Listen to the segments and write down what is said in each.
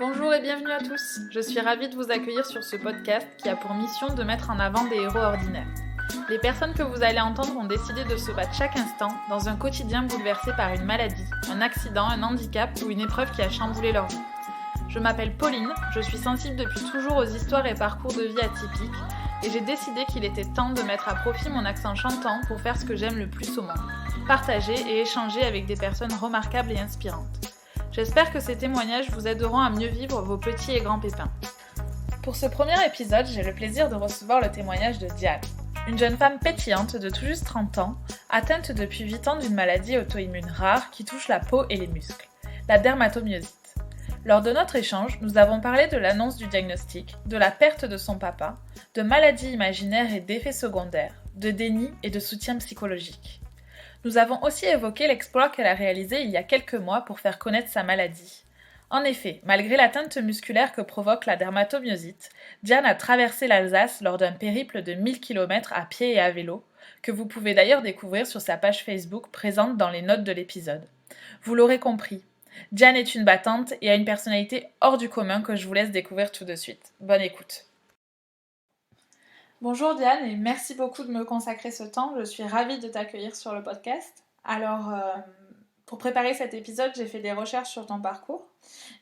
Bonjour et bienvenue à tous. Je suis ravie de vous accueillir sur ce podcast qui a pour mission de mettre en avant des héros ordinaires. Les personnes que vous allez entendre ont décidé de se battre chaque instant dans un quotidien bouleversé par une maladie, un accident, un handicap ou une épreuve qui a chamboulé leur vie. Je m'appelle Pauline, je suis sensible depuis toujours aux histoires et parcours de vie atypiques et j'ai décidé qu'il était temps de mettre à profit mon accent chantant pour faire ce que j'aime le plus au monde, partager et échanger avec des personnes remarquables et inspirantes. J'espère que ces témoignages vous aideront à mieux vivre vos petits et grands pépins. Pour ce premier épisode, j'ai le plaisir de recevoir le témoignage de Diane, une jeune femme pétillante de tout juste 30 ans, atteinte depuis 8 ans d'une maladie auto-immune rare qui touche la peau et les muscles, la dermatomyosite. Lors de notre échange, nous avons parlé de l'annonce du diagnostic, de la perte de son papa, de maladies imaginaires et d'effets secondaires, de déni et de soutien psychologique. Nous avons aussi évoqué l'exploit qu'elle a réalisé il y a quelques mois pour faire connaître sa maladie. En effet, malgré l'atteinte musculaire que provoque la dermatomyosite, Diane a traversé l'Alsace lors d'un périple de 1000 km à pied et à vélo, que vous pouvez d'ailleurs découvrir sur sa page Facebook présente dans les notes de l'épisode. Vous l'aurez compris, Diane est une battante et a une personnalité hors du commun que je vous laisse découvrir tout de suite. Bonne écoute. Bonjour Diane et merci beaucoup de me consacrer ce temps. Je suis ravie de t'accueillir sur le podcast. Alors, pour préparer cet épisode, j'ai fait des recherches sur ton parcours.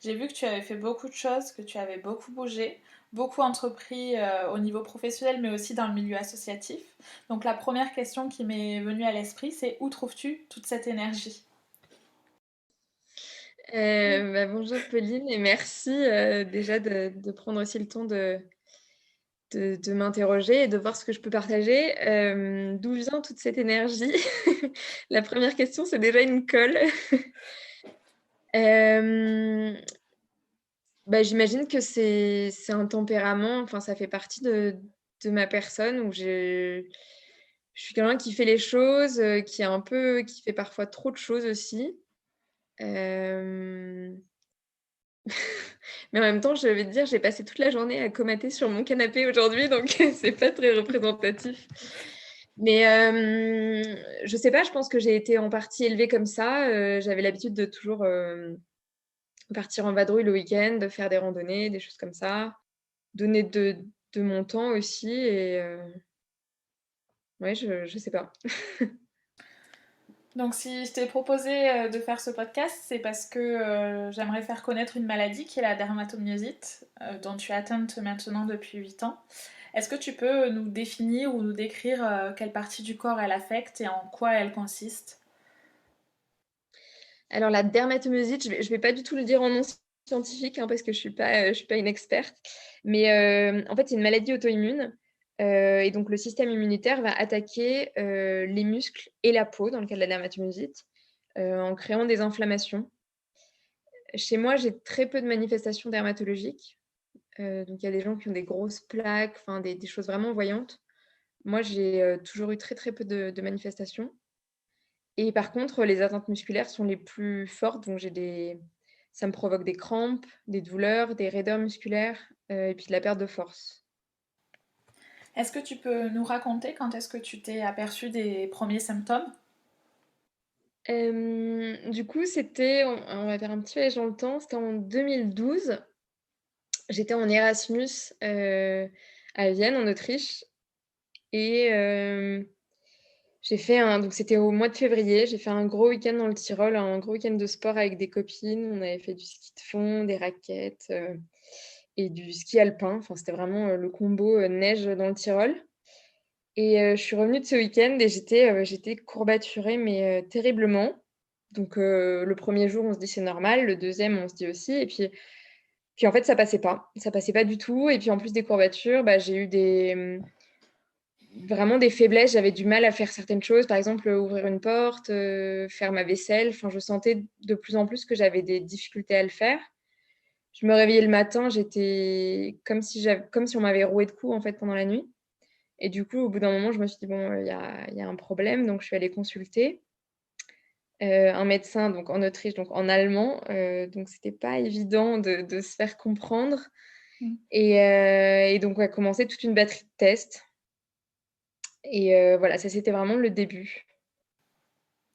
J'ai vu que tu avais fait beaucoup de choses, que tu avais beaucoup bougé, beaucoup entrepris au niveau professionnel, mais aussi dans le milieu associatif. Donc la première question qui m'est venue à l'esprit, c'est où trouves-tu toute cette énergie ? Bonjour Pauline et merci, déjà de prendre aussi le temps de m'interroger et de voir ce que je peux partager. D'où vient toute cette énergie? La première question, c'est déjà une colle. Hem, J'imagine que c'est un tempérament, enfin ça fait partie de ma personne où je suis quelqu'un qui fait les choses, qui fait parfois trop de choses aussi. Hem Mais en même temps, je vais te dire, j'ai passé toute la journée à comater sur mon canapé aujourd'hui, donc c'est pas très représentatif. Mais je sais pas, je pense que j'ai été en partie élevée comme ça. J'avais l'habitude de toujours, partir en vadrouille le week-end, de faire des randonnées, des choses comme ça. Donner de mon temps aussi et ouais, je sais pas. Donc si je t'ai proposé de faire ce podcast, c'est parce que j'aimerais faire connaître une maladie qui est la dermatomyosite, dont tu es atteinte maintenant depuis 8 ans. Est-ce que tu peux nous définir ou nous décrire quelle partie du corps elle affecte et en quoi elle consiste ? Alors la dermatomyosite, je vais pas du tout le dire en nom scientifique, hein, parce que je suis pas une experte. Mais, en fait, c'est une maladie auto-immune, et donc le système immunitaire va attaquer, les muscles et la peau, dans le cas de la dermatomyosite, en créant des inflammations. Chez moi, j'ai très peu de manifestations dermatologiques, donc il y a des gens qui ont des grosses plaques, enfin des choses vraiment voyantes. Moi, j'ai, toujours eu très, très peu de manifestations. Et par contre, les atteintes musculaires sont les plus fortes, donc ça me provoque des crampes, des douleurs, des raideurs musculaires, et puis de la perte de force. Est-ce que tu peux nous raconter quand est-ce que tu t'es aperçue des premiers symptômes ? Du coup, on va faire un petit voyage dans le temps, c'était en 2012. J'étais en Erasmus, à Vienne, en Autriche et donc c'était au mois de février, j'ai fait un gros week-end dans le Tyrol, un gros week-end de sport avec des copines. On avait fait du ski de fond, des raquettes, et du ski alpin. Enfin, c'était vraiment, le combo, neige dans le Tyrol et je suis revenue de ce week-end et j'étais courbaturée mais terriblement. Donc le premier jour, on se dit: «C'est normal», le deuxième, on se dit aussi et puis en fait, ça passait pas. Ça passait pas du tout et puis en plus des courbatures, j'ai eu vraiment des faiblesses. J'avais du mal à faire certaines choses, par exemple, ouvrir une porte, faire ma vaisselle. Enfin, je sentais de plus en plus que j'avais des difficultés à le faire. Je me réveillais le matin, j'étais comme si on m'avait roué de coups, en fait, pendant la nuit et du coup, au bout d'un moment, je me suis dit: «Bon, il y a un problème», donc je suis allée consulter, un médecin donc en Autriche, donc en allemand, donc c'était pas évident de se faire comprendre et donc a commencé toute une batterie de tests et voilà, ça, c'était vraiment le début.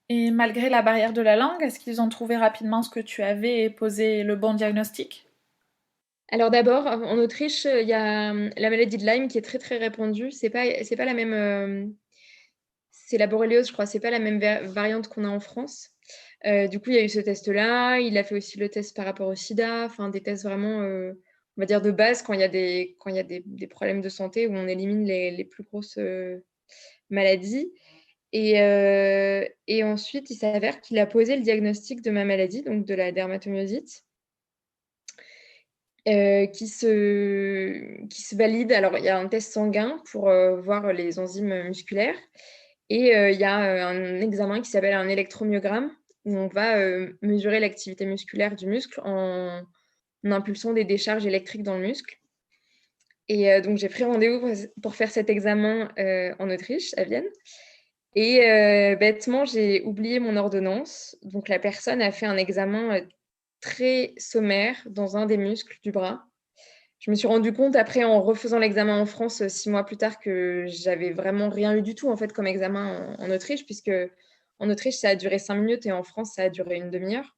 Et malgré la barrière de la langue, est-ce qu'ils ont trouvé rapidement ce que tu avais et posé le bon diagnostic ? Alors d'abord, en Autriche, il y a la maladie de Lyme qui est très très répandue. C'est pas la même. C'est la borréliose, je crois. C'est pas la même variante qu'on a en France. Du coup, il y a eu ce test-là. Il a fait aussi le test par rapport au SIDA. Enfin, des tests vraiment, on va dire de base quand il y a des problèmes de santé où on élimine les plus grosses maladies. Et ensuite, il s'avère qu'il a posé le diagnostic de ma maladie, donc de la dermatomyosite. Qui se valide. Alors, il y a un test sanguin pour voir les enzymes musculaires et il y a un examen qui s'appelle un électromyogramme où on va mesurer l'activité musculaire du muscle en impulsant des décharges électriques dans le muscle. Et donc, j'ai pris rendez-vous pour faire cet examen en Autriche, à Vienne. Et bêtement, j'ai oublié mon ordonnance. Donc, la personne a fait un examen très sommaire dans un des muscles du bras. Je me suis rendu compte après en refaisant l'examen en France 6 mois plus tard que j'avais vraiment rien eu du tout en fait comme examen en Autriche, puisque en Autriche ça a duré 5 minutes et en France ça a duré une demi-heure.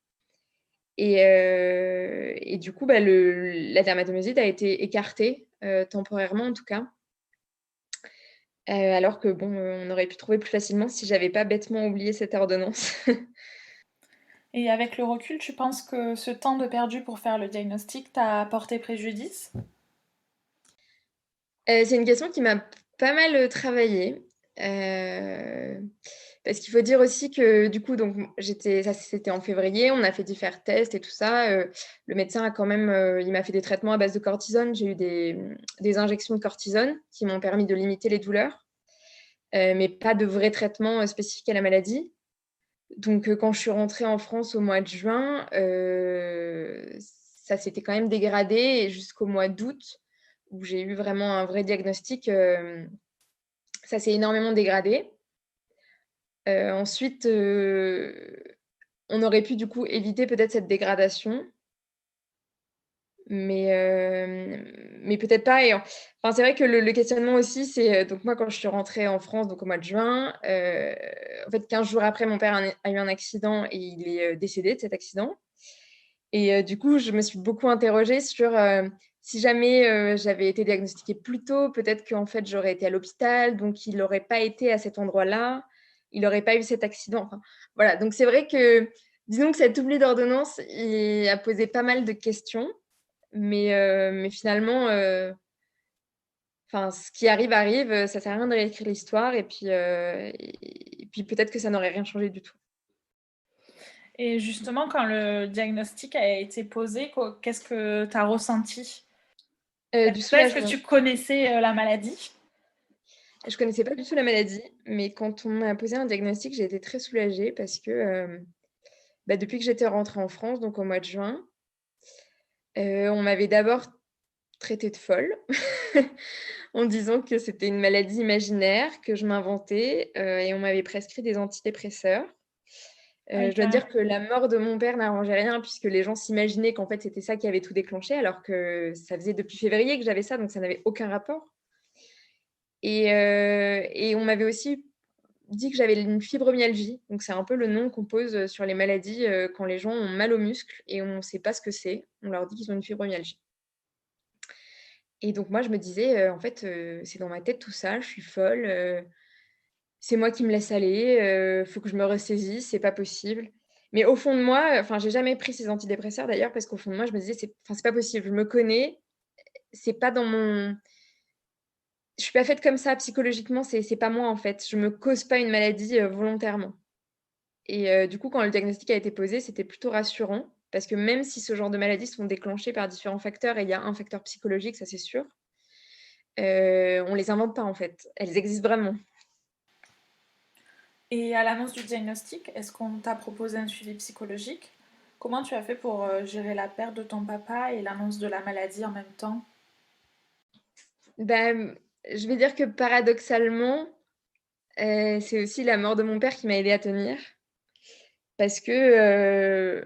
Et du coup, la dermatomyosite a été écartée temporairement en tout cas. Alors que bon, on aurait pu trouver plus facilement si j'avais pas bêtement oublié cette ordonnance. Et avec le recul, tu penses que ce temps de perdu pour faire le diagnostic t'a porté préjudice? C'est une question qui m'a pas mal travaillé. Euh, Parce qu'il faut dire aussi que du coup, donc ça c'était en février, on a fait différents tests et tout ça. Le médecin a quand même, il m'a fait des traitements à base de cortisone. J'ai eu des injections de cortisone qui m'ont permis de limiter les douleurs, mais pas de vrais traitements spécifiques à la maladie. Donc quand je suis rentrée en France au mois de juin, ça s'était quand même dégradé et jusqu'au mois d'août où j'ai eu vraiment un vrai diagnostic, ça s'est énormément dégradé. Ensuite, on aurait pu du coup éviter peut-être cette dégradation, mais peut-être pas. Enfin, c'est vrai que le questionnement aussi, c'est donc moi quand je suis rentrée en France, donc au mois de juin, en fait 15 jours après, mon père a eu un accident et il est décédé de cet accident. Et du coup, je me suis beaucoup interrogée sur si jamais j'avais été diagnostiquée plus tôt, peut-être qu'en fait j'aurais été à l'hôpital, donc il n'aurait pas été à cet endroit-là, il n'aurait pas eu cet accident. Enfin, voilà, donc c'est vrai que, disons que cet oubli d'ordonnance il a posé pas mal de questions, mais finalement, ce qui arrive, arrive, ça ne sert à rien de réécrire l'histoire, et puis peut-être que ça n'aurait rien changé du tout. Et justement, quand le diagnostic a été posé, qu'est-ce que tu as ressenti? Du Est-ce que soulagement. tu connaissais la maladie? Je connaissais pas du tout la maladie, mais quand on m'a posé un diagnostic, j'ai été très soulagée parce que depuis que j'étais rentrée en France, donc au mois de juin, on m'avait d'abord traitée de folle en disant que c'était une maladie imaginaire, que je m'inventais, et on m'avait prescrit des antidépresseurs. Ah oui, Je dois carrément. dire que la mort de mon père n'arrangeait rien puisque les gens s'imaginaient qu'en fait c'était ça qui avait tout déclenché, alors que ça faisait depuis février que j'avais ça, donc ça n'avait aucun rapport. Et on m'avait aussi dit que j'avais une fibromyalgie. Donc, c'est un peu le nom qu'on pose sur les maladies quand les gens ont mal aux muscles et on ne sait pas ce que c'est. On leur dit qu'ils ont une fibromyalgie. Et donc, moi, je me disais, en fait, c'est dans ma tête tout ça, je suis folle, c'est moi qui me laisse aller, faut que je me ressaisisse, c'est pas possible. Mais au fond de moi, enfin, j'ai jamais pris ces antidépresseurs d'ailleurs, parce qu'au fond de moi, je me disais, c'est pas possible, je me connais, c'est pas dans mon. Je suis pas faite comme ça psychologiquement, c'est pas moi en fait. Je me cause pas une maladie volontairement. Et du coup, quand le diagnostic a été posé, c'était plutôt rassurant parce que même si ce genre de maladies sont déclenchées par différents facteurs et il y a un facteur psychologique, ça c'est sûr, on les invente pas en fait. Elles existent vraiment. Et à l'annonce du diagnostic, est-ce qu'on t'a proposé un suivi psychologique? Comment tu as fait pour gérer la perte de ton papa et l'annonce de la maladie en même temps? Je vais dire que paradoxalement, c'est aussi la mort de mon père qui m'a aidée à tenir parce que,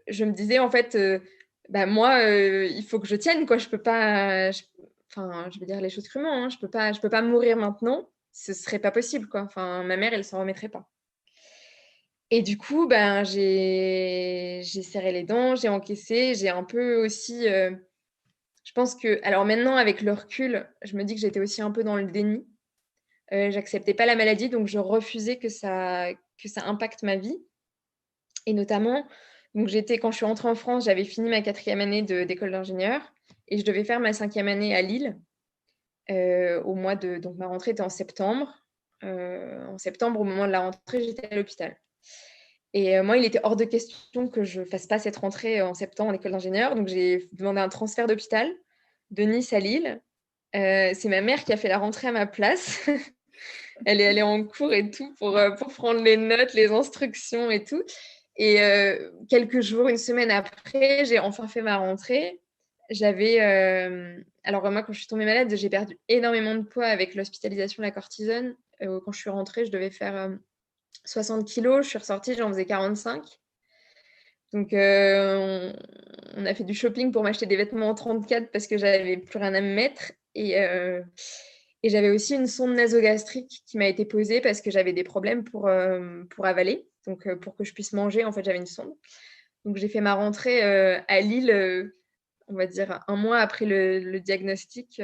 je me disais en fait, moi, il faut que je tienne quoi. Je peux pas enfin, je vais dire les choses crûment, hein, je peux pas mourir maintenant. Ce serait pas possible quoi. Enfin, ma mère, elle s'en remettrait pas. Et du coup, j'ai serré les dents, j'ai encaissé, j'ai un peu aussi, Je pense que, alors maintenant, avec le recul, je me dis que j'étais aussi un peu dans le déni. J'acceptais pas la maladie, donc je refusais que ça impacte ma vie. Et notamment, donc quand je suis rentrée en France, j'avais fini ma 4e année d'école d'ingénieur et je devais faire ma 5e année à Lille, donc ma rentrée était en septembre. En septembre, au moment de la rentrée, j'étais à l'hôpital. Et moi, il était hors de question que je fasse pas cette rentrée en septembre en école d'ingénieur. Donc, j'ai demandé un transfert d'hôpital de Nice à Lille. C'est ma mère qui a fait la rentrée à ma place. Elle est allée en cours et tout pour prendre les notes, les instructions et tout. Et quelques jours, une semaine après, j'ai enfin fait ma rentrée. Alors moi, quand je suis tombée malade, j'ai perdu énormément de poids avec l'hospitalisation, la cortisone. Quand je suis rentrée, je devais faire 60 kilos. Je suis ressortie, j'en faisais 45. Donc, on a fait du shopping pour m'acheter des vêtements en 34 parce que j'avais plus rien à me mettre. Et j'avais aussi une sonde nasogastrique qui m'a été posée parce que j'avais des problèmes pour avaler. Donc, pour que je puisse manger, en fait, j'avais une sonde. Donc, j'ai fait ma rentrée à Lille, on va dire un mois après le diagnostic,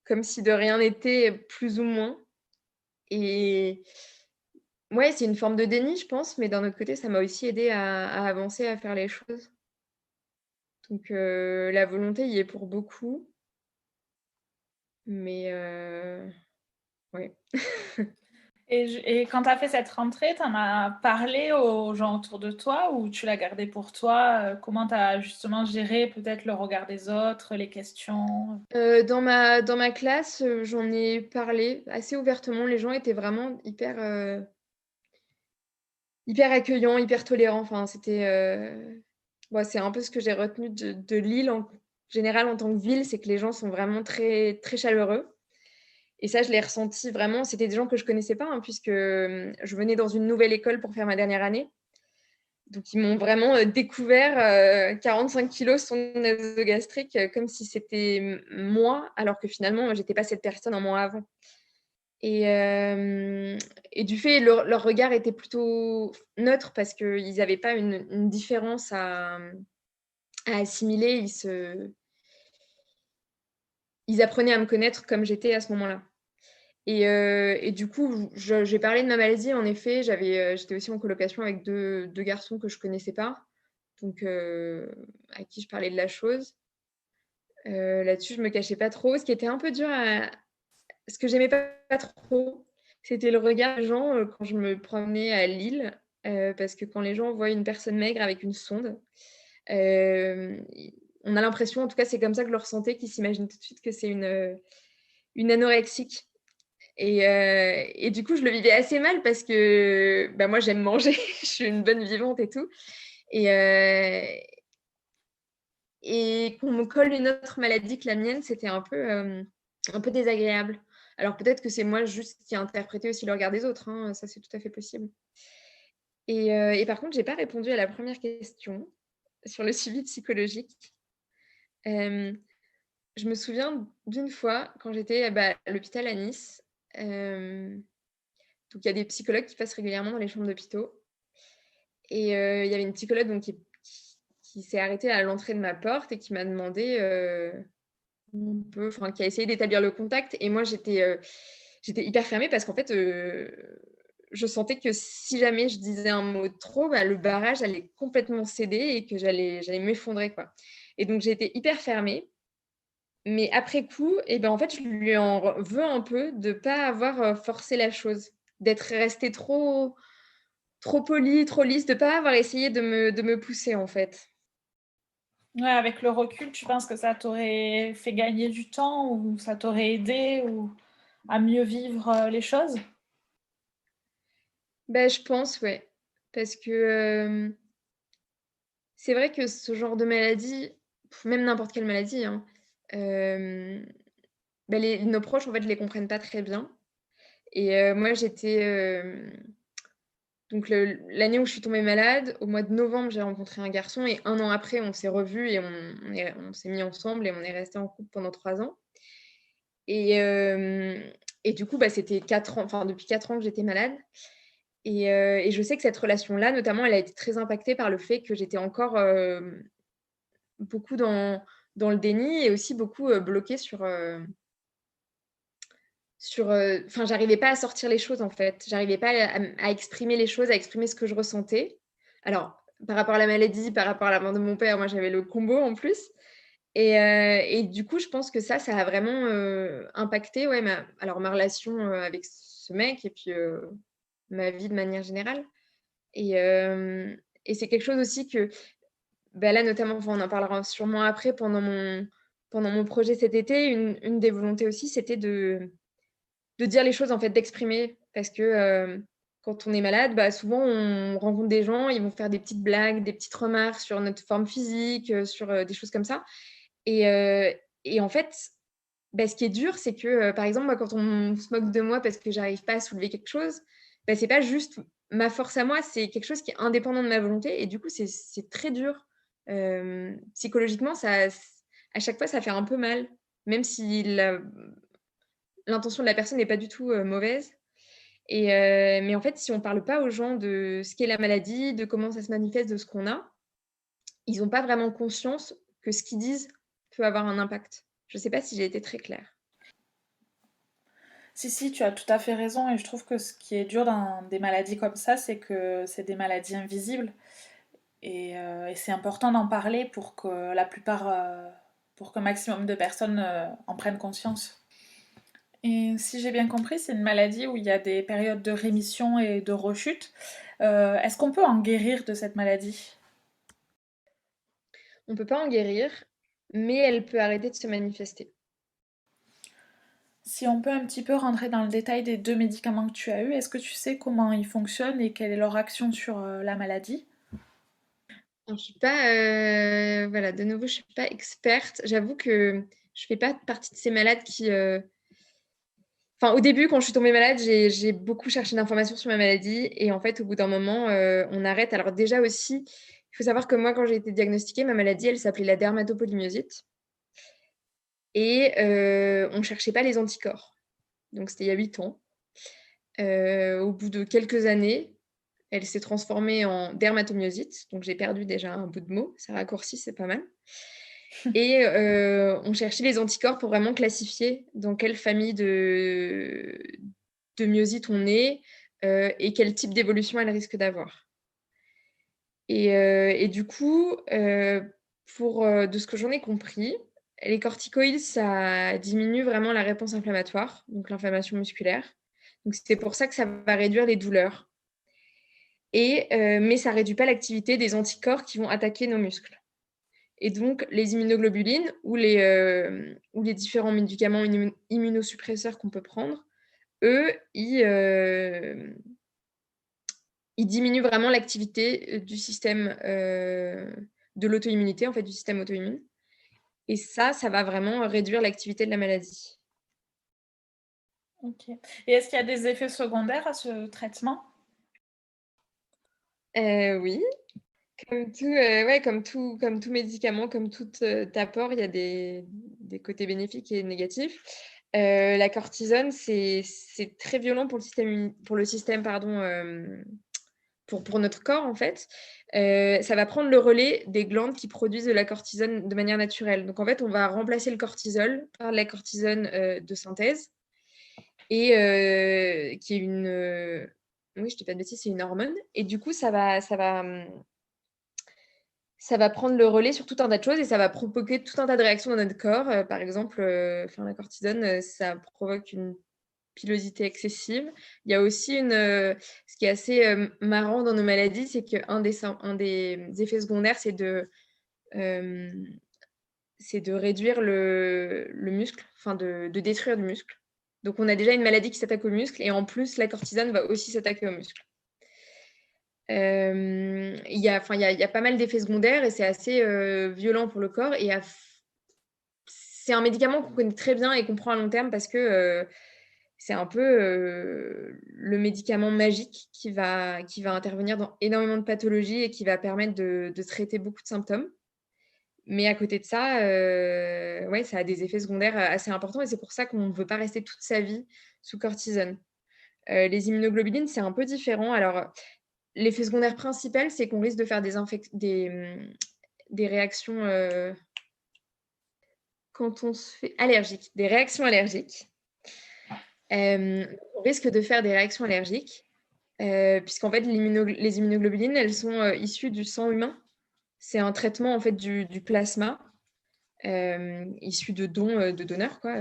comme si de rien n'était, plus ou moins. Et ouais, c'est une forme de déni, je pense, mais d'un autre côté, ça m'a aussi aidée à avancer, à faire les choses. Donc, la volonté y est pour beaucoup, mais ouais. Et quand tu as fait cette rentrée, tu en as parlé aux gens autour de toi ou tu l'as gardé pour toi? Comment tu as justement géré peut-être le regard des autres, les questions? Dans ma classe, j'en ai parlé assez ouvertement. Les gens étaient vraiment hyper accueillants, hyper tolérants. Enfin, c'est un peu ce que j'ai retenu de Lille en général en tant que ville, c'est que les gens sont vraiment très, très chaleureux. Et ça, je l'ai ressenti vraiment. C'était des gens que je connaissais pas, hein, puisque je venais dans une nouvelle école pour faire ma dernière année. Donc, ils m'ont vraiment découvert 45 kilos son nasogastrique, comme si c'était moi, alors que finalement, j'étais pas cette personne un mois avant. Et du fait, leur regard était plutôt neutre parce qu'ils n'avaient pas une différence à assimiler. Ils apprenaient à me connaître comme j'étais à ce moment-là. Et du coup, j'ai parlé de ma maladie. En effet, j'étais aussi en colocation avec deux garçons que je ne connaissais pas, donc à qui je parlais de la chose. Là-dessus, je ne me cachais pas trop. Ce qui était un peu dur, ce que j'aimais pas trop, c'était le regard des gens quand je me promenais à Lille, parce que quand les gens voient une personne maigre avec une sonde, on a l'impression, en tout cas c'est comme ça que je le ressentais, qu'ils s'imaginent tout de suite que c'est une anorexique. Et du coup, je le vivais assez mal parce que moi, j'aime manger, je suis une bonne vivante et tout. Et qu'on me colle une autre maladie que la mienne, c'était un peu désagréable. Alors peut-être que c'est moi juste qui ai interprété aussi le regard des autres, hein, ça c'est tout à fait possible. Et par contre, j'ai pas répondu à la première question sur le suivi psychologique. Je me souviens d'une fois quand j'étais à l'hôpital à Nice. Donc il y a des psychologues qui passent régulièrement dans les chambres d'hôpitaux. Et il y avait une psychologue donc, qui s'est arrêtée à l'entrée de ma porte et qui m'a demandé qui a essayé d'établir le contact. Et moi, j'étais hyper fermée parce qu'en fait, je sentais que si jamais je disais un mot de trop, le barrage allait complètement céder et que j'allais m'effondrer, quoi. Et donc, j'ai été hyper fermée. Mais après coup, en fait, je lui en veux un peu de ne pas avoir forcé la chose, d'être restée trop polie, trop lisse, de ne pas avoir essayé de me pousser, en fait. Ouais, avec le recul, tu penses que ça t'aurait fait gagner du temps ou ça t'aurait aidé ou à mieux vivre les choses? Je pense, ouais. Parce que c'est vrai que ce genre de maladie, même n'importe quelle maladie, hein, nos proches, en fait, je les comprennent pas très bien. Et moi, donc l'année où je suis tombée malade, au mois de novembre, j'ai rencontré un garçon et 1 an après, on s'est revus et on s'est mis ensemble et on est restés en couple pendant 3 ans. Et du coup, c'était 4 ans, enfin depuis 4 ans que j'étais malade. Et je sais que cette relation-là, notamment, elle a été très impactée par le fait que j'étais encore beaucoup dans dans le déni et aussi beaucoup bloquée enfin, j'arrivais pas à sortir les choses en fait. J'arrivais pas à exprimer les choses, à exprimer ce que je ressentais. Alors, par rapport à la maladie, par rapport à la mort de mon père, moi j'avais le combo en plus. Et du coup, je pense que ça a vraiment impacté ouais, ma relation avec ce mec et puis ma vie de manière générale. Et, et c'est quelque chose aussi que, bah là notamment, enfin, on en parlera sûrement après, pendant mon projet cet été, une des volontés aussi, c'était de dire les choses, en fait, d'exprimer. Parce que quand on est malade, bah, souvent, on rencontre des gens, ils vont faire des petites blagues, des petites remarques sur notre forme physique, sur des choses comme ça. Et, et en fait, bah, ce qui est dur, c'est que, par exemple, moi, quand on se moque de moi parce que j'arrive pas à soulever quelque chose, bah, c'est pas juste ma force à moi, c'est quelque chose qui est indépendant de ma volonté. Et du coup, c'est très dur. Psychologiquement, à chaque fois, ça fait un peu mal, même si l'intention de la personne n'est pas du tout mauvaise. Et, mais en fait, si on parle pas aux gens de ce qu'est la maladie, de comment ça se manifeste, de ce qu'on a, ils n'ont pas vraiment conscience que ce qu'ils disent peut avoir un impact. Je ne sais pas si j'ai été très claire. Si, si, tu as tout à fait raison et je trouve que ce qui est dur dans des maladies comme ça, c'est que c'est des maladies invisibles et c'est important d'en parler pour que pour qu'un maximum de personnes en prennent conscience. Et si j'ai bien compris, c'est une maladie où il y a des périodes de rémission et de rechute. Est-ce qu'on peut en guérir de cette maladie? On ne peut pas en guérir, mais elle peut arrêter de se manifester. Si on peut un petit peu rentrer dans le détail des deux médicaments que tu as eus, est-ce que tu sais comment ils fonctionnent et quelle est leur action sur la maladie? Alors, je suis pas, voilà, de nouveau, je suis pas experte. J'avoue que je fais pas partie de ces malades qui, enfin, au début, quand je suis tombée malade, j'ai beaucoup cherché d'informations sur ma maladie et en fait, au bout d'un moment, on arrête. Alors déjà aussi, il faut savoir que moi, quand j'ai été diagnostiquée, ma maladie, elle s'appelait la dermatopolymyosite et on cherchait pas les anticorps. Donc c'était il y a 8 ans. Au bout de quelques années, elle s'est transformée en dermatomyosite, donc j'ai perdu déjà un bout de mot, ça raccourcit, c'est pas mal. Et on cherchait les anticorps pour vraiment classifier dans quelle famille de myosites on est et quel type d'évolution elle risque d'avoir. Et du coup, de ce que j'en ai compris, les corticoïdes, ça diminue vraiment la réponse inflammatoire, donc l'inflammation musculaire. Donc c'est pour ça que ça va réduire les douleurs. Mais ça ne réduit pas l'activité des anticorps qui vont attaquer nos muscles. Et donc, les immunoglobulines ou les différents médicaments immunosuppresseurs qu'on peut prendre, eux, ils diminuent vraiment l'activité du système de l'auto-immunité, en fait, du système auto-immune. Et ça va vraiment réduire l'activité de la maladie. Ok. Et est-ce qu'il y a des effets secondaires à ce traitement? Oui, ouais, comme tout médicament, comme tout apport, il y a des côtés bénéfiques et négatifs. La cortisone, c'est très violent pour le système, pardon, pour notre corps, en fait. Ça va prendre le relais des glandes qui produisent de la cortisone de manière naturelle. Donc, en fait, on va remplacer le cortisol par la cortisone de synthèse, et qui est oui, je ne dis pas de bêtises, c'est une hormone. Et du coup, ça va prendre le relais sur tout un tas de choses et ça va provoquer tout un tas de réactions dans notre corps. Par exemple, la cortisone, ça provoque une pilosité excessive. Il y a aussi ce qui est assez marrant dans nos maladies, c'est qu'un un des effets secondaires, euh, c'est de réduire le muscle, enfin de détruire du muscle. Donc, on a déjà une maladie qui s'attaque au muscle et en plus, la cortisone va aussi s'attaquer au muscle. Il y a pas mal d'effets secondaires et c'est assez violent pour le corps. Et c'est un médicament qu'on connaît très bien et qu'on prend à long terme parce que c'est un peu le médicament magique qui va intervenir dans énormément de pathologies et qui va permettre de traiter beaucoup de symptômes. Mais à côté de ça, ouais, ça a des effets secondaires assez importants et c'est pour ça qu'on ne veut pas rester toute sa vie sous cortisone. Les immunoglobulines, c'est un peu différent. Alors, l'effet secondaire principal, c'est qu'on risque de faire des réactions quand on se fait allergique, des réactions allergiques. On risque de faire des réactions allergiques, puisqu'en fait les immunoglobulines, elles sont, issues du sang humain. C'est un traitement en fait du plasma, issu de dons, de donneurs quoi,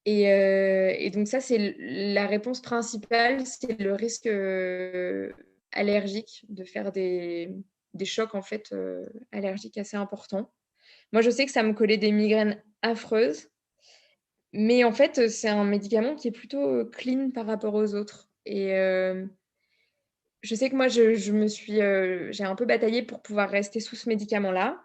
et donc ça, c'est la réponse principale, c'est le risque, allergique, de faire des chocs en fait, allergiques assez importants. Moi, je sais que ça me collait des migraines affreuses, mais en fait, c'est un médicament qui est plutôt, clean par rapport aux autres et je sais que moi, je me suis, j'ai un peu bataillé pour pouvoir rester sous ce médicament-là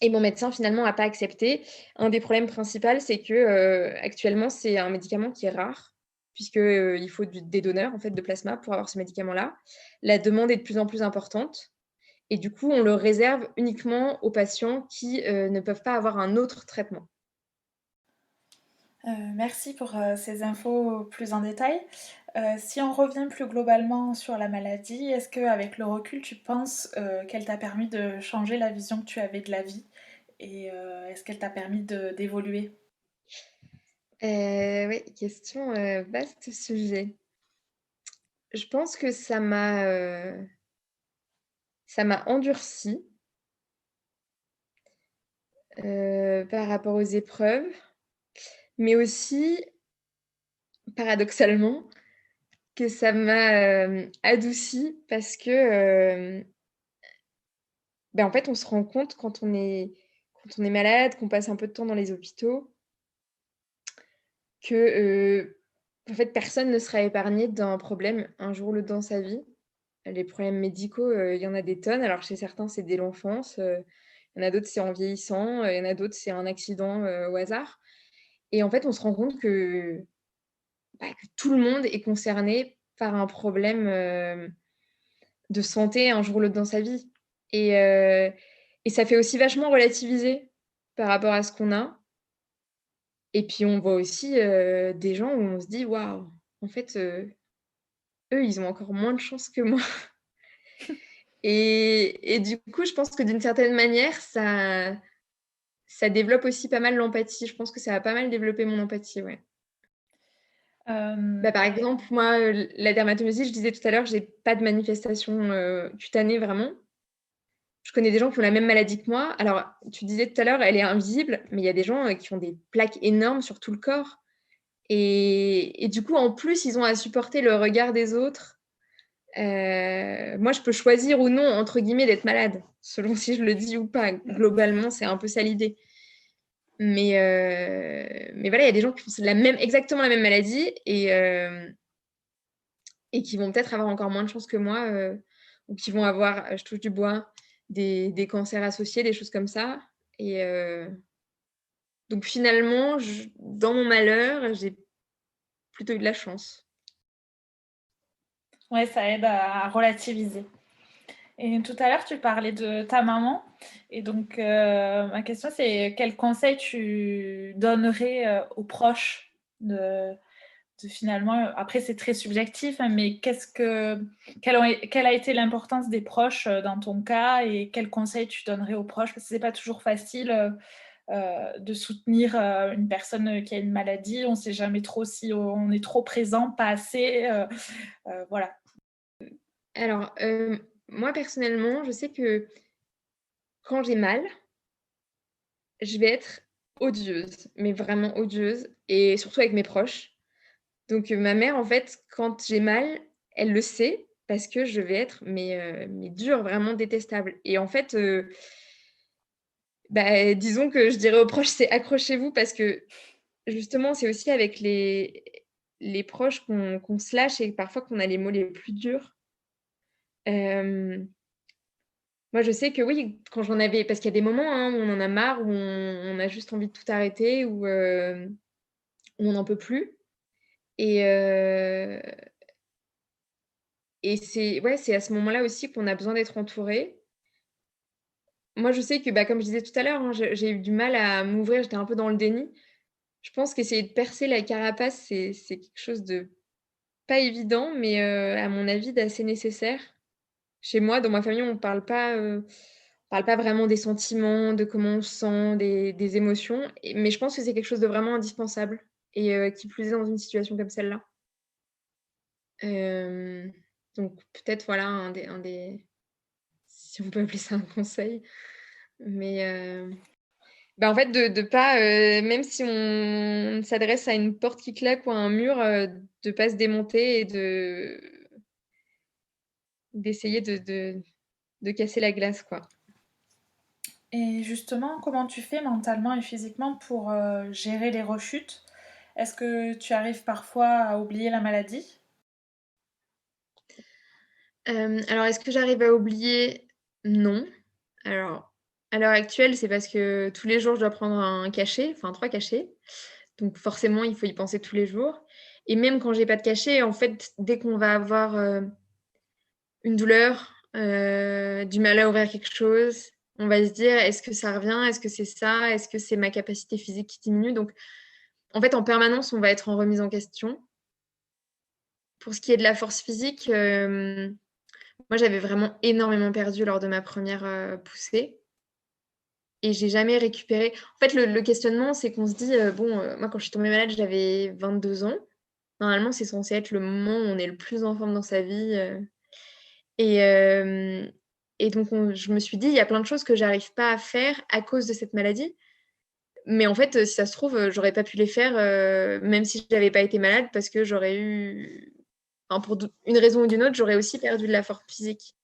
et mon médecin finalement n'a pas accepté. Un des problèmes principaux, c'est que, actuellement, c'est un médicament qui est rare puisque, il faut des donneurs en fait de plasma pour avoir ce médicament-là. La demande est de plus en plus importante et du coup, on le réserve uniquement aux patients qui, ne peuvent pas avoir un autre traitement. Merci pour ces infos plus en détail. Si on revient plus globalement sur la maladie, est-ce qu'avec le recul, tu penses qu'elle t'a permis de changer la vision que tu avais de la vie? Et est-ce qu'elle t'a permis d'évoluer? Oui, question, vaste sujet. Je pense que ça m'a endurcie, par rapport aux épreuves, mais aussi, paradoxalement, que ça m'a, adoucie parce que, en fait, on se rend compte quand on est malade, qu'on passe un peu de temps dans les hôpitaux, que, en fait, personne ne sera épargné d'un problème un jour ou l'autre dans sa vie. Les problèmes médicaux, il y en a des tonnes. Alors chez certains, c'est dès l'enfance, il y en a d'autres, c'est en vieillissant, il y en a d'autres, c'est un accident, au hasard et en fait, on se rend compte que tout le monde est concerné par un problème, de santé un jour ou l'autre dans sa vie et heu et ça fait aussi vachement relativiser par rapport à ce qu'on a et puis on voit aussi, des gens où on se dit: «Waouh, en fait, eux, ils ont encore moins de chance que moi». Et du coup, je pense que d'une certaine manière, ça développe aussi pas mal l'empathie. Je pense que ça a pas mal développé mon empathie, ouais. Euh, Par exemple, moi, la dermatomyosite, je disais tout à l'heure, j'ai pas de manifestation, cutanée vraiment. Je connais des gens qui ont la même maladie que moi. Alors, tu disais tout à l'heure, elle est invisible, mais il y a des gens, qui ont des plaques énormes sur tout le corps et du coup, en plus, ils ont à supporter le regard des autres. Moi, je peux choisir ou non, entre guillemets, «d'être malade», selon si je le dis ou pas. Globalement, c'est un peu ça l'idée. Mais voilà, il y a des gens qui ont exactement la même maladie et qui vont peut-être avoir encore moins de chance que moi, ou qui vont avoir, je touche du bois, des cancers associés, des choses comme ça et donc finalement, dans mon malheur, j'ai plutôt eu de la chance. ouais, ça aide à relativiser. Et tout à l'heure, tu parlais de ta maman. Et donc, ma question, c'est quel conseil tu donnerais aux proches finalement, après, c'est très subjectif, hein, mais quelle a été l'importance des proches dans ton cas et quels conseils tu donnerais aux proches? Parce que c'est pas toujours facile de soutenir une personne qui a une maladie. On ne sait jamais trop si on est trop présent, pas assez. Voilà. Alors, moi personnellement, je sais que quand j'ai mal, je vais être odieuse, mais vraiment odieuse et surtout avec mes proches. Donc, ma mère, en fait, quand j'ai mal, elle le sait parce que je vais être mais dure, vraiment détestable et en fait, disons que je dirais aux proches: «C'est accrochez-vous» parce que justement, c'est aussi avec les proches qu'on se lâche et parfois qu'on a les mots les plus durs. Hem, Moi, je sais que oui, quand j'en avais parce qu'il y a des moments, hein, où on en a marre, où on a juste envie de tout arrêter, où on n'en peut plus et heu et c'est ouais, c'est à ce moment-là aussi qu'on a besoin d'être entouré. Moi, je sais que, comme je disais tout à l'heure, hein, j'ai eu du mal à m'ouvrir, j'étais un peu dans le déni. Je pense qu'essayer de percer la carapace, c'est quelque chose de pas évident, mais à mon avis d'assez nécessaire. Chez moi, dans ma famille, on parle pas vraiment des sentiments, de comment on se sent, des émotions, mais je pense que c'est quelque chose de vraiment indispensable et qui plus est dans une situation comme celle-là. Hem, donc peut-être voilà un des si on peut appeler ça un conseil, mais bah, en fait de pas, même si on s'adresse à une porte qui claque ou à un mur, de pas se démonter et d'essayer de casser la glace, quoi. Et justement, comment tu fais mentalement et physiquement pour gérer les rechutes? Est-ce que tu arrives parfois à oublier la maladie? Alors est-ce que j'arrive à oublier? Non. Alors, à l'heure actuelle, c'est parce que tous les jours, je dois prendre un cachet, enfin 3 cachets. Donc forcément, il faut y penser tous les jours et même quand j'ai pas de cachet, en fait, dès qu'on va avoir, une douleur, du mal à ouvrir quelque chose, on va se dire: «Est-ce que ça revient? Est-ce que c'est ça? Est-ce que c'est ma capacité physique qui diminue?» Donc en fait, en permanence, on va être en remise en question. Pour ce qui est de la force physique, moi, j'avais vraiment énormément perdu lors de ma première re poussée et j'ai jamais récupéré. En fait, le questionnement, c'est qu'on se dit, bon, moi, quand je suis tombée malade, j'avais 22 ans. Normalement, c'est censé être le moment où on est le plus en forme dans sa vie, et hem et donc je me suis dit: «Il y a plein de choses que j'arrive pas à faire à cause de cette maladie». Mais en fait, si ça se trouve, j'aurais pas pu les faire, même si j'avais pas été malade parce que j'aurais eu enfin, pour une raison ou d'une autre, j'aurais aussi perdu de la force physique.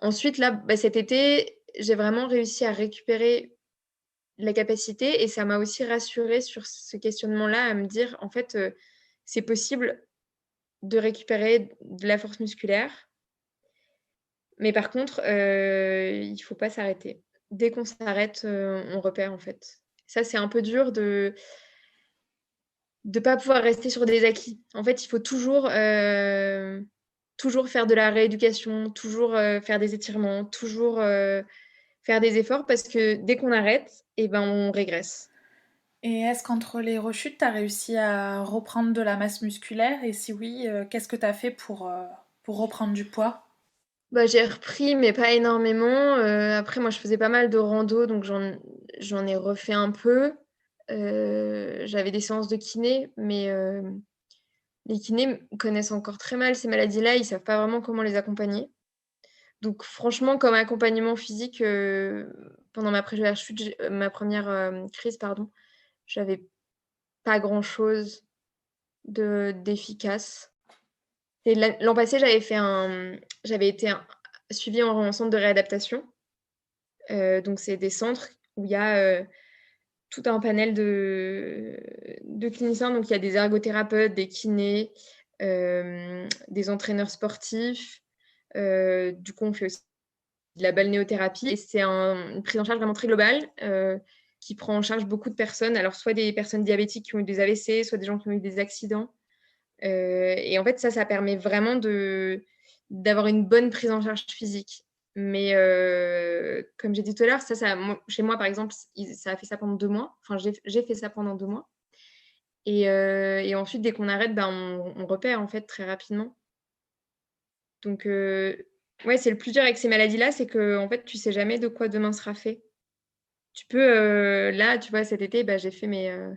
Ensuite là, bah, cet été, j'ai vraiment réussi à récupérer la capacité et ça m'a aussi rassurée sur ce questionnement-là, à me dire: «En fait, c'est possible de récupérer de la force musculaire, mais par contre, il faut pas s'arrêter. Dès qu'on s'arrête, on repère, en fait». Ça, c'est un peu dur de pas pouvoir rester sur des acquis. En fait, il faut toujours, toujours faire de la rééducation, toujours, faire des étirements, toujours, faire des efforts parce que dès qu'on arrête et ben, on régresse. Et est-ce qu'entre les rechutes, tu as réussi à reprendre de la masse musculaire? Et si oui, qu'est-ce que tu as fait pour reprendre du poids? Bah, j'ai repris mais pas énormément, après moi je faisais pas mal de rando donc j'en ai refait un peu. J'avais des séances de kiné mais les kinés connaissent encore très mal ces maladies-là, ils savent pas vraiment comment les accompagner. Donc franchement, comme accompagnement physique, pendant ma première chute, ma première crise, pardon, j'avais pas grand-chose d'efficace. Et l'an passé, j'avais été suivie en centre de réadaptation. Donc c'est des centres où il y a, tout un panel de cliniciens. Donc il y a des ergothérapeutes, des kinés, des entraîneurs sportifs. Du coup, on fait aussi de la balnéothérapie et c'est une prise en charge vraiment très globale, qui prend en charge beaucoup de personnes. Alors soit des personnes diabétiques qui ont eu des AVC, soit des gens qui ont eu des accidents, et en fait ça permet vraiment d'avoir une bonne prise en charge physique. Mais comme j'ai dit tout à l'heure, ça moi chez moi par exemple, ça a fait ça pendant 2 mois. Enfin j'ai fait ça pendant 2 mois et ensuite dès qu'on arrête, ben, on repère en fait très rapidement. Donc ouais, c'est le plus dur avec ces maladies-là, c'est qu'en fait, tu sais jamais de quoi demain sera fait. Tu peux, là, tu vois, cet été, bah, j'ai fait mes 1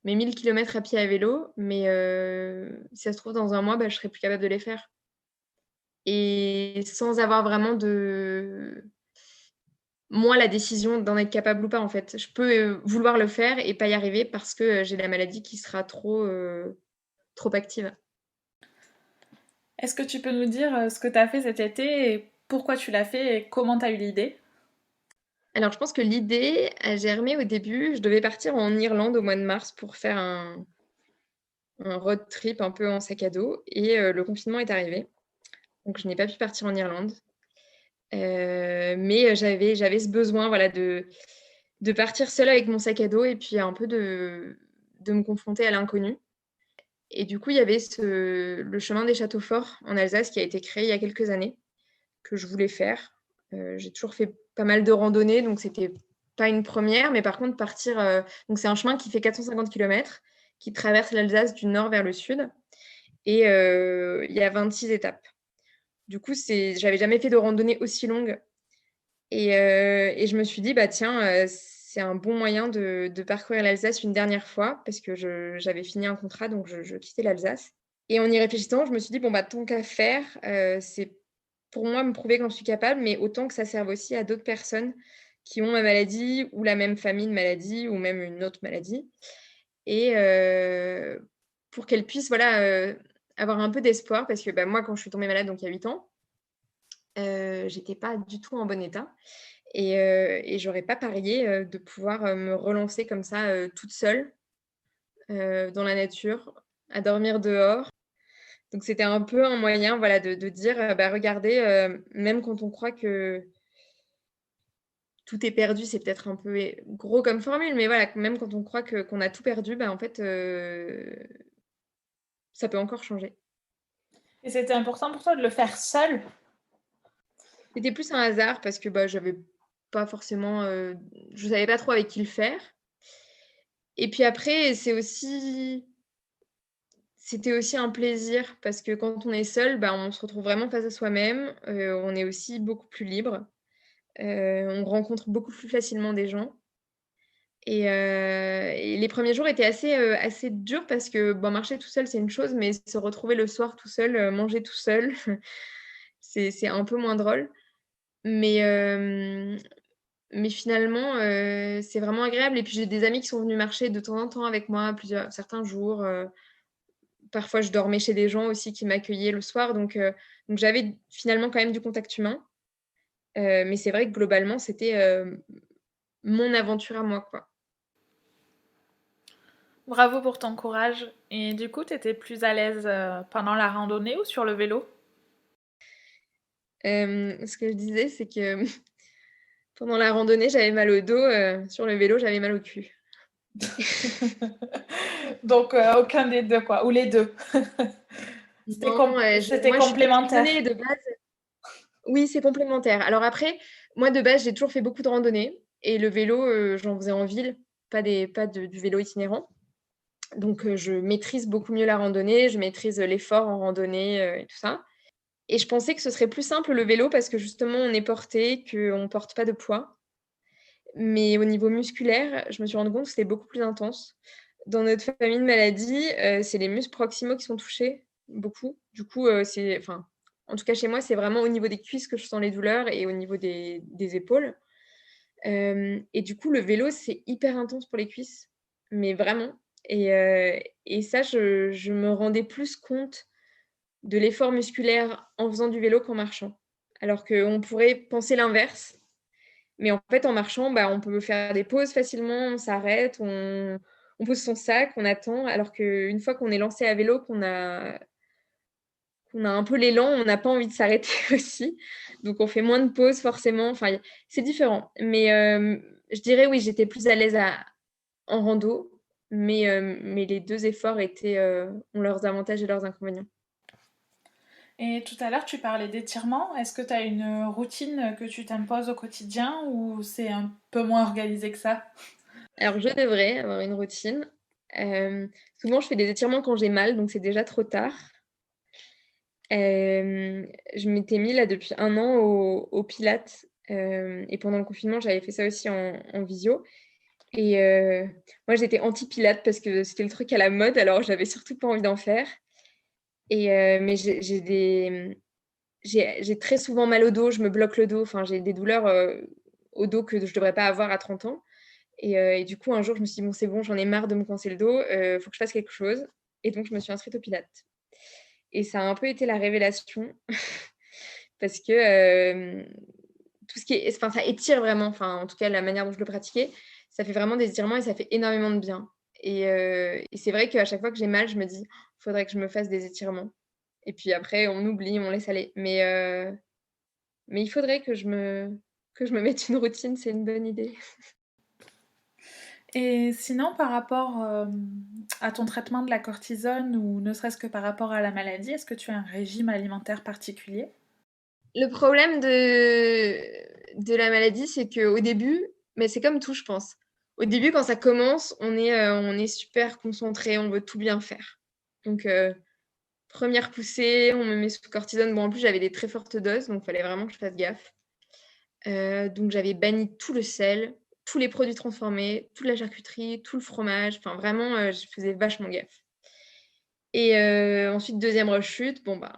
000 kilomètres à pied à vélo, mais si ça se trouve dans un mois, bah, je serai plus capable de les faire et sans avoir vraiment moi, la décision d'en être capable ou pas, en fait. Je peux, vouloir le faire et pas y arriver parce que, j'ai la maladie qui sera trop active. Est-ce que tu peux nous dire ce que tu as fait cet été et pourquoi tu l'as fait et comment tu as eu l'idée? Alors je pense que l'idée a germé au début. Je devais partir en Irlande au mois de mars pour faire un road trip un peu en sac à dos et le confinement est arrivé. Donc je n'ai pas pu partir en Irlande, mais j'avais ce besoin, voilà, de partir seule avec mon sac à dos et puis un peu de me confronter à l'inconnu et du coup, il y avait le chemin des châteaux forts en Alsace qui a été créé il y a quelques années, que je voulais faire. J'ai toujours fait pas mal de randonnées, donc c'était pas une première, mais par contre partir, donc c'est un chemin qui fait 450 kilomètres, qui traverse l'Alsace du nord vers le sud et il y a 26 étapes. Du coup, j'avais jamais fait de randonnée aussi longue Et je me suis dit: «Bah, tiens, c'est un bon moyen de parcourir l'Alsace une dernière fois», parce que j'avais fini un contrat, donc je quittais l'Alsace. Et en y réfléchissant, je me suis dit: «Bon, bah, tant qu'à faire, c'est pour moi me prouver quand je suis capable, mais autant que ça serve aussi à d'autres personnes qui ont ma maladie ou la même famille de maladie ou même une autre maladie». Et pour qu'elles puissent, voilà, avoir un peu d'espoir parce que, bah, moi, quand je suis tombée malade, donc il y a 8 ans, j'étais pas du tout en bon état. Et j'aurais pas parié, de pouvoir, me relancer comme ça, toute seule, dans la nature, à dormir dehors. Donc c'était un peu un moyen, voilà, de dire, «Bah, regardez, même quand on croit que tout est perdu», c'est peut-être un peu gros comme formule, mais voilà, même quand on croit qu'on a tout perdu, bah, en fait, ça peut encore changer. Et c'était important pour toi de le faire seule? C'était plus un hasard parce que, bah, j'avais pas forcément, je savais pas trop avec qui le faire. Et puis après, c'était aussi un plaisir parce que quand on est seul, bah, on se retrouve vraiment face à soi-même, on est aussi beaucoup plus libre, on rencontre beaucoup plus facilement des gens. Et les premiers jours étaient assez durs parce que, bon, marcher tout seul, c'est une chose, mais se retrouver le soir tout seul, manger tout seul, c'est un peu moins drôle. Mais mais finalement, c'est vraiment agréable. Et puis j'ai des amis qui sont venus marcher de temps en temps avec moi certains jours. Parfois je dormais chez des gens aussi qui m'accueillaient le soir, donc j'avais finalement quand même du contact humain. Mais c'est vrai que globalement, c'était, mon aventure à moi, quoi. Bravo pour ton courage. Et du coup, tu étais plus à l'aise, pendant la randonnée ou sur le vélo? Ce que je disais, c'est que pendant la randonnée, j'avais mal au dos, sur le vélo, j'avais mal au cul. Donc aucun des 2 quoi, ou les 2. Non, C'était moi je suis complémentaire. passionnée de base. Oui, c'est complémentaire. Alors après, moi de base, j'ai toujours fait beaucoup de randonnées et le vélo, j'en faisais en ville, pas du vélo itinérant. Donc je maîtrise beaucoup mieux la randonnée, je maîtrise l'effort en randonnée, et tout ça. Et je pensais que ce serait plus simple le vélo parce que justement on est porté, qu'on porte pas de poids. Mais au niveau musculaire, je me suis rendu compte que c'était beaucoup plus intense. Dans notre famille de maladies, c'est les muscles proximaux qui sont touchés, beaucoup. Du coup, en tout cas chez moi, c'est vraiment au niveau des cuisses que je sens les douleurs et au niveau des épaules. Et du coup, le vélo, c'est hyper intense pour les cuisses, mais vraiment. Et ça, je me rendais plus compte de l'effort musculaire en faisant du vélo qu'en marchant. Alors qu'on pourrait penser l'inverse, mais en fait, en marchant, bah, on peut faire des pauses facilement, on s'arrête, on pose son sac, on attend, alors qu'une fois qu'on est lancé à vélo, qu'on a un peu l'élan, on n'a pas envie de s'arrêter aussi. Donc on fait moins de pauses forcément, enfin, c'est différent. Mais je dirais oui, j'étais plus à l'aise en rando, mais les 2 efforts ont leurs avantages et leurs inconvénients. Et tout à l'heure, tu parlais d'étirement. Est-ce que tu as une routine que tu t'imposes au quotidien ou c'est un peu moins organisé que ça? Alors je devrais avoir une routine. Souvent je fais des étirements quand j'ai mal, donc c'est déjà trop tard. Je m'étais mis là depuis 1 an au pilates, et pendant le confinement, j'avais fait ça aussi en visio. Et moi j'étais anti pilates parce que c'était le truc à la mode, alors j'avais surtout pas envie d'en faire. Mais j'ai très souvent mal au dos, je me bloque le dos, enfin j'ai des douleurs, au dos que je devrais pas avoir à 30 ans. Et du coup un jour je me suis dit: «Bon c'est bon, j'en ai marre de me coincer le dos, faut que je fasse quelque chose», et donc je me suis inscrite au pilates. Et ça a un peu été la révélation parce que, tout ce qui est enfin, ça étire vraiment, enfin, en tout cas, la manière dont je le pratiquais, ça fait vraiment des étirements et ça fait énormément de bien. Et c'est vrai qu'à chaque fois que j'ai mal, je me dis: «Faudrait que je me fasse des étirements», et puis après on oublie, on laisse aller. Mais il faudrait que je me mette une routine, c'est une bonne idée. Et sinon, par rapport à ton traitement de la cortisone ou ne serait-ce que par rapport à la maladie, est-ce que tu as un régime alimentaire particulier? Le problème de la maladie, c'est qu'au début, mais c'est comme tout, je pense. Au début, quand ça commence, on est super concentré, on veut tout bien faire. Donc, 1re poussée, on me met sous cortisone. Bon, en plus, j'avais des très fortes doses, donc il fallait vraiment que je fasse gaffe. Donc j'avais banni tout le sel, tous les produits transformés, toute la charcuterie, tout le fromage. Enfin vraiment, je faisais vachement gaffe. Et ensuite, deuxième rechute, bon, ben,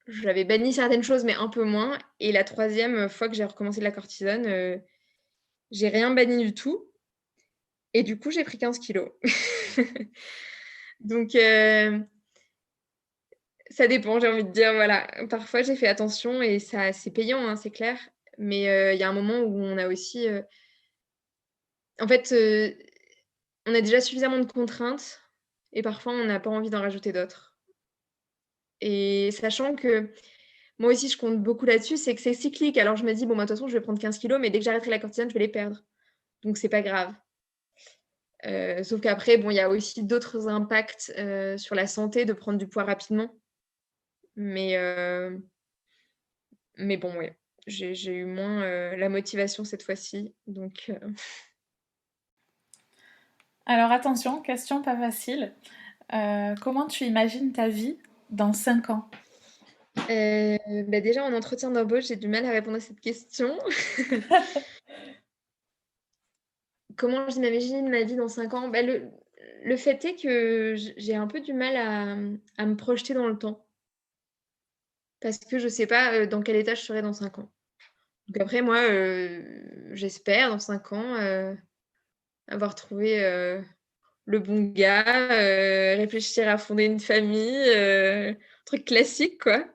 j'avais banni certaines choses, mais un peu moins. Et la troisième fois que j'ai recommencé la cortisone, j'ai rien banni du tout. Et du coup, j'ai pris 15 kilos. Donc, ça dépend, j'ai envie de dire, voilà. Parfois, j'ai fait attention et ça c'est payant, hein, c'est clair. Mais il y a un moment où on a aussi, en fait, on a déjà suffisamment de contraintes et parfois on n'a pas envie d'en rajouter d'autres. Et sachant que moi aussi, je compte beaucoup là-dessus, c'est que c'est cyclique. Alors je me dis: «Bon, bah, de toute façon, je vais prendre 15 kilos, mais dès que j'arrêterai la cortisone, je vais les perdre. Donc c'est pas grave». Sauf qu'après, bon, il y a aussi d'autres impacts, sur la santé de prendre du poids rapidement. Mais bon, ouais, j'ai eu moins, la motivation cette fois-ci. Donc Alors attention, question pas facile. Comment tu imagines ta vie dans 5 ans? bah, déjà en entretien d'embauche, j'ai du mal à répondre à cette question. Comment j'imagine ma vie dans 5 ans? Bah, le fait est que j'ai un peu du mal à me projeter dans le temps. Parce que je sais pas, dans quel état je serai dans 5 ans. Donc après moi, j'espère dans 5 ans, avoir trouvé, le bon gars, réfléchir à fonder une famille, truc classique quoi.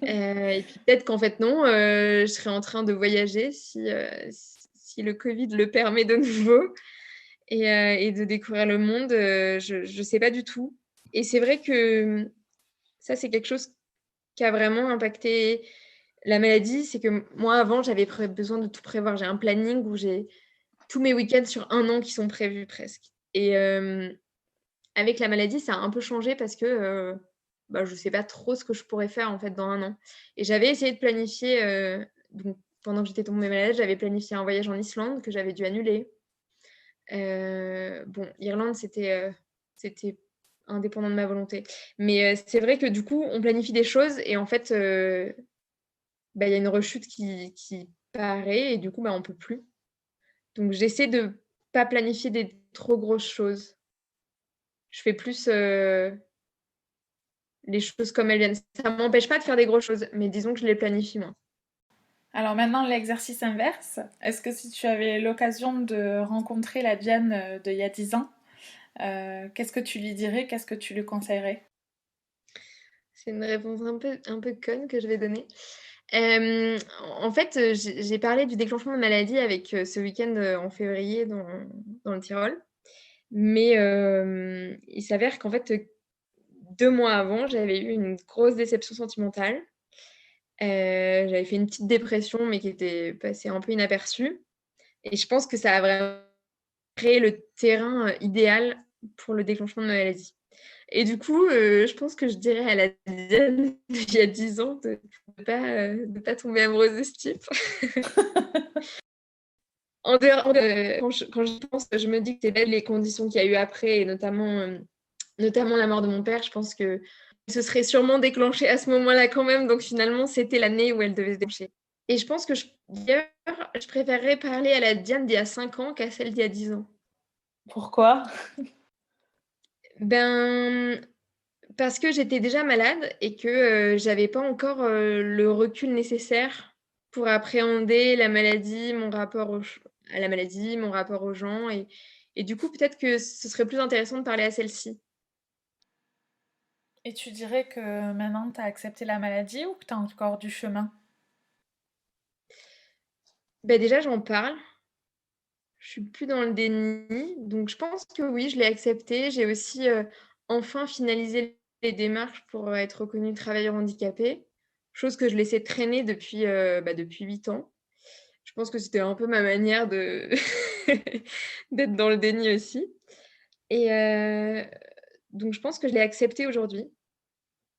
Et puis peut-être qu'en fait non, je serai en train de voyager si le covid le permet de nouveau et de découvrir le monde, je sais pas du tout. Et c'est vrai que, ça c'est quelque chose qui a vraiment impacté la maladie. C'est que moi avant j'avais besoin de tout prévoir. J'ai un planning où j'ai tous mes week-ends sur 1 an qui sont prévus presque. Et avec la maladie, ça a un peu changé parce que, bah, je sais pas trop ce que je pourrais faire, en fait, dans 1 an. Et j'avais essayé de planifier, donc pendant que j'étais tombée malade, j'avais planifié un voyage en Islande que j'avais dû annuler. Bon, Irlande, c'était indépendant de ma volonté. Mais, c'est vrai que du coup, on planifie des choses et en fait, bah, il y a une rechute qui paraît et du coup, bah, on peut plus. Donc j'essaie de pas planifier des trop grosses choses. Je fais plus, les choses comme elles viennent. Ça m'empêche pas de faire des grosses choses, mais disons que je les planifie moins. Alors maintenant, l'exercice inverse. Est-ce que si tu avais l'occasion de rencontrer la Diane d'il y a 10 ans, qu'est-ce que tu lui dirais? Qu'est-ce que tu lui conseillerais? C'est une réponse un peu conne que je vais donner. En fait, j'ai parlé du déclenchement de maladie avec, ce week-end, en février dans le Tyrol. Mais, il s'avère qu'en fait, 2 mois avant, j'avais eu une grosse déception sentimentale. J'avais fait une petite dépression, mais qui était passée un peu inaperçue et je pense que ça a vraiment créé le terrain, idéal pour le déclenchement de ma maladie. Et du coup, je pense que je dirais à la Diane d'il y a 10 ans de pas tomber amoureuse de ce type. En dehors de quand j'y pense, je me dis que c'est belles les conditions qu'il y a eu après et notamment la mort de mon père. Je pense que se serait sûrement déclenché à ce moment-là quand même, donc finalement, c'était l'année où elle devait se déclencher. Et je pense que d'ailleurs, je préférerais parler à la Diane d'il y a 5 ans qu'à celle d'il y a 10 ans. Pourquoi? Ben, parce que j'étais déjà malade et que, j'avais pas encore, le recul nécessaire pour appréhender la maladie, mon rapport à la maladie, mon rapport aux gens et du coup, peut-être que ce serait plus intéressant de parler à celle-ci. Et tu dirais que maintenant tu as accepté la maladie ou que tu as encore du chemin? Bah, déjà, j'en parle, je suis plus dans le déni, donc je pense que oui, je l'ai accepté. J'ai aussi, enfin finalisé les démarches pour, être reconnue travailleur handicapé, chose que je laissais traîner depuis 8 ans. Je pense que c'était un peu ma manière de d'être dans le déni aussi et donc je pense que je l'ai accepté aujourd'hui.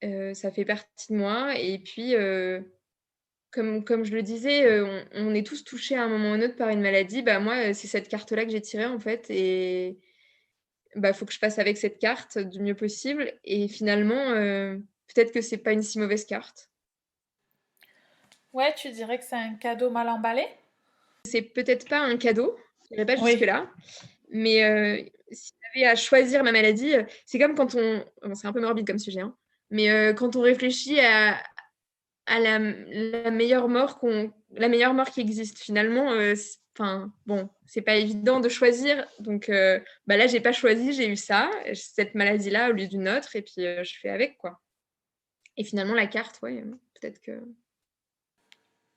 Ça fait partie de moi et puis, comme je le disais, on est tous touchés à un moment ou un autre par une maladie. Bah, moi, c'est cette carte-là que j'ai tirée, en fait et bah, faut que je passe avec cette carte du mieux possible et finalement, peut-être que c'est pas une si mauvaise carte. Ouais, tu dirais que c'est un cadeau mal emballé? C'est peut-être pas un cadeau, je n'irai pas Oui. jusque-là, mais si j'avais à choisir ma maladie, c'est comme quand on bon, c'est un peu morbide comme sujet, hein, mais quand on réfléchit à la meilleure mort qui existe finalement, enfin, bon, c'est pas évident de choisir donc là, j'ai pas choisi, j'ai eu ça, cette maladie-là au lieu d'une autre et puis je fais avec, quoi et finalement la carte, ouais, peut-être que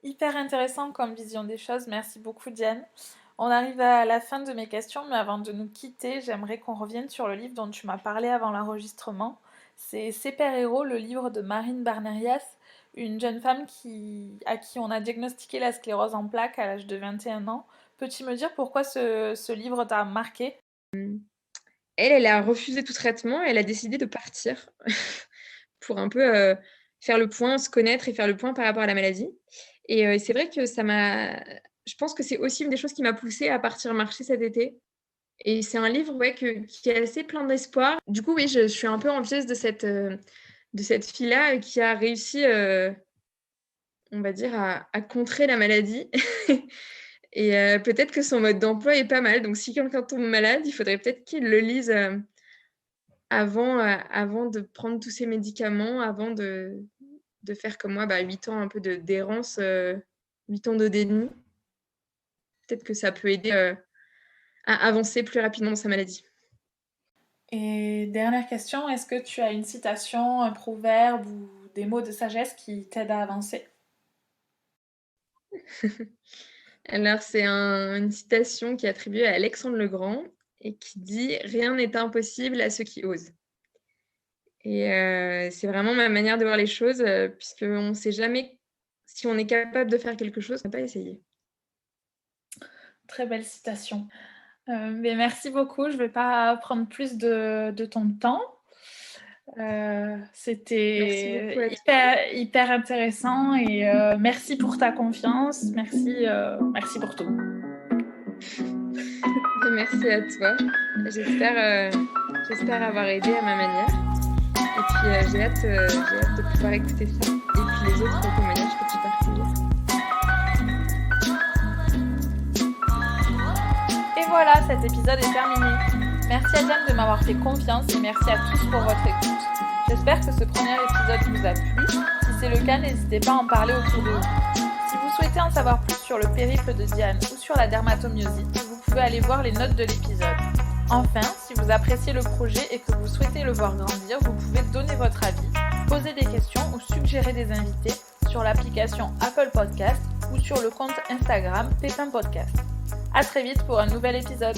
Hyper intéressant comme vision des choses. Merci beaucoup, Diane. On arrive à la fin de mes questions, mais avant de nous quitter, j'aimerais qu'on revienne sur le livre dont tu m'as parlé avant l'enregistrement. C'est Super Héros, le livre de Marine Barnerias, une jeune femme à qui on a diagnostiqué la sclérose en plaques à l'âge de 21 ans. Peux-tu me dire pourquoi ce livre t'a marqué? elle a refusé tout traitement, elle a décidé de partir pour un peu, faire le point, se connaître et faire le point par rapport à la maladie et c'est vrai que je pense que c'est aussi une des choses qui m'a poussée à partir marcher cet été et c'est un livre, ouais, qui est assez plein d'espoir. Du coup, oui, je suis un peu envieuse de cette fille-là, qui a réussi, on va dire à contrer la maladie et peut-être que son mode d'emploi est pas mal. Donc si quelqu'un tombe malade, il faudrait peut-être qu'il le lise, avant de prendre tous ces médicaments, avant de faire comme moi, 8 ans un peu d'errance, 8 ans de déni. Peut-être que ça peut aider, à avancer plus rapidement dans sa maladie. Et dernière question, est-ce que tu as une citation, un proverbe ou des mots de sagesse qui t'aident à avancer? Alors c'est une citation qui est attribuée à Alexandre le Grand et qui dit: «Rien n'est impossible à ceux qui osent» et c'est vraiment ma manière de voir les choses, puisqu'on ne sait jamais si on est capable de faire quelque chose, on n'a pas essayé. Très belle citation. Mais merci beaucoup, je ne vais pas prendre plus de ton temps. Merci beaucoup C'était à toi. hyper intéressant et merci pour ta confiance, merci pour tout. Merci à toi. J'espère avoir aidé à ma manière et puis, j'ai hâte de pouvoir écouter ça et puis les autres témoignages que tu partages. Et voilà, cet épisode est terminé. Merci à Diane de m'avoir fait confiance et merci à tous pour votre écoute. J'espère que ce premier épisode vous a plu. Si c'est le cas, n'hésitez pas à en parler autour de vous. Si vous souhaitez en savoir plus sur le périple de Diane ou sur la dermatomyosite, vous pouvez aller voir les notes de l'épisode. Enfin, si vous appréciez le projet et que vous souhaitez le voir grandir, vous pouvez donner votre avis, poser des questions ou suggérer des invités sur l'application Apple Podcast ou sur le compte Instagram Pépin Podcast. À très vite pour un nouvel épisode.